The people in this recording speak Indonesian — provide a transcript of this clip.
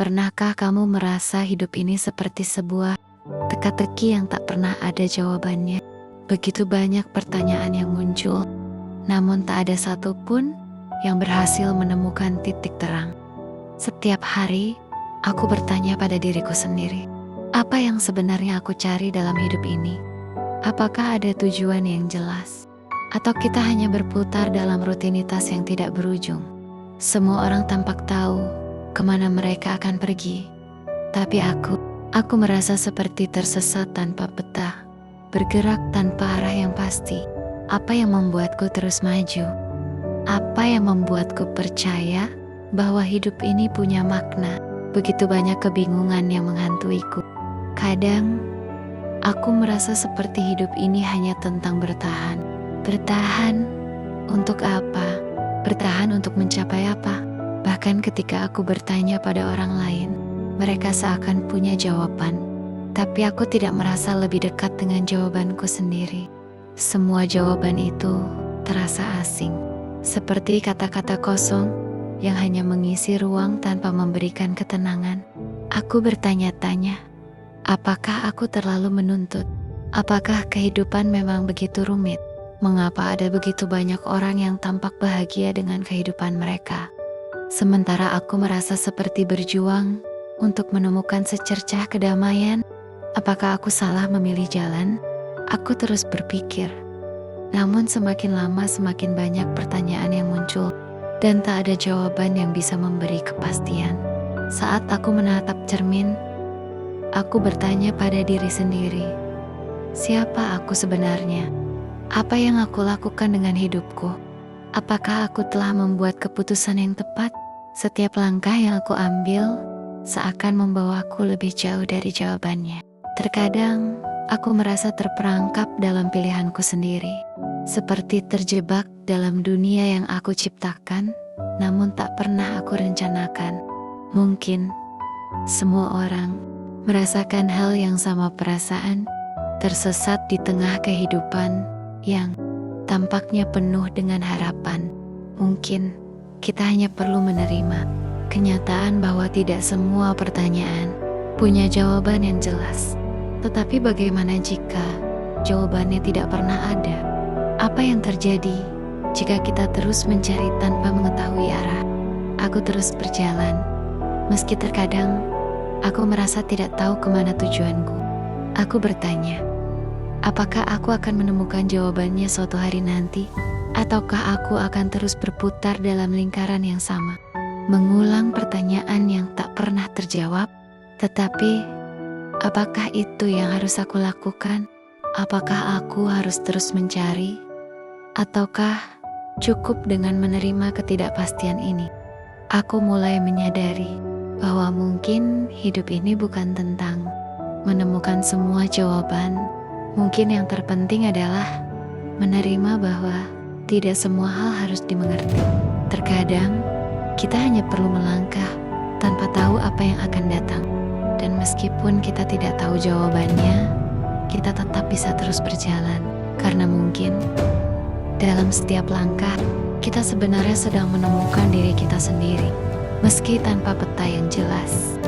Pernahkah kamu merasa hidup ini seperti sebuah teka-teki yang tak pernah ada jawabannya? Begitu banyak pertanyaan yang muncul, namun tak ada satupun yang berhasil menemukan titik terang. Setiap hari, aku bertanya pada diriku sendiri, apa yang sebenarnya aku cari dalam hidup ini? Apakah ada tujuan yang jelas? Atau kita hanya berputar dalam rutinitas yang tidak berujung? Semua orang tampak tahu kemana mereka akan pergi. Tapi aku merasa seperti tersesat tanpa peta, bergerak tanpa arah yang pasti. Apa yang membuatku terus maju? Apa yang membuatku percaya bahwa hidup ini punya makna? Begitu banyak kebingungan yang menghantuiku. Kadang, aku merasa seperti hidup ini hanya tentang bertahan. Bertahan untuk apa? Bertahan untuk mencapai apa? Bahkan ketika aku bertanya pada orang lain, mereka seakan punya jawaban. Tapi aku tidak merasa lebih dekat dengan jawabanku sendiri. Semua jawaban itu terasa asing. Seperti kata-kata kosong yang hanya mengisi ruang tanpa memberikan ketenangan. Aku bertanya-tanya, apakah aku terlalu menuntut? Apakah kehidupan memang begitu rumit? Mengapa ada begitu banyak orang yang tampak bahagia dengan kehidupan mereka? Sementara aku merasa seperti berjuang untuk menemukan secercah kedamaian. Apakah aku salah memilih jalan? Aku terus berpikir. Namun semakin lama semakin banyak pertanyaan yang muncul, dan tak ada jawaban yang bisa memberi kepastian. Saat aku menatap cermin, aku bertanya pada diri sendiri, siapa aku sebenarnya? Apa yang aku lakukan dengan hidupku? Apakah aku telah membuat keputusan yang tepat? Setiap langkah yang aku ambil seakan membawaku lebih jauh dari jawabannya. Terkadang, aku merasa terperangkap dalam pilihanku sendiri. Seperti terjebak dalam dunia yang aku ciptakan, namun tak pernah aku rencanakan. Mungkin, semua orang merasakan hal yang sama perasaan, tersesat di tengah kehidupan yang tampaknya penuh dengan harapan. Mungkin kita hanya perlu menerima kenyataan bahwa tidak semua pertanyaan punya jawaban yang jelas. Tetapi bagaimana jika jawabannya tidak pernah ada? Apa yang terjadi jika kita terus mencari tanpa mengetahui arah? Aku terus berjalan, meski terkadang aku merasa tidak tahu kemana tujuanku. Aku bertanya, apakah aku akan menemukan jawabannya suatu hari nanti? Ataukah aku akan terus berputar dalam lingkaran yang sama, mengulang pertanyaan yang tak pernah terjawab? Tetapi, apakah itu yang harus aku lakukan? Apakah aku harus terus mencari? Ataukah cukup dengan menerima ketidakpastian ini? Aku mulai menyadari bahwa mungkin hidup ini bukan tentang menemukan semua jawaban. Mungkin yang terpenting adalah menerima bahwa tidak semua hal harus dimengerti. Terkadang, kita hanya perlu melangkah tanpa tahu apa yang akan datang. Dan meskipun kita tidak tahu jawabannya, kita tetap bisa terus berjalan. Karena mungkin, dalam setiap langkah, kita sebenarnya sedang menemukan diri kita sendiri, meski tanpa peta yang jelas.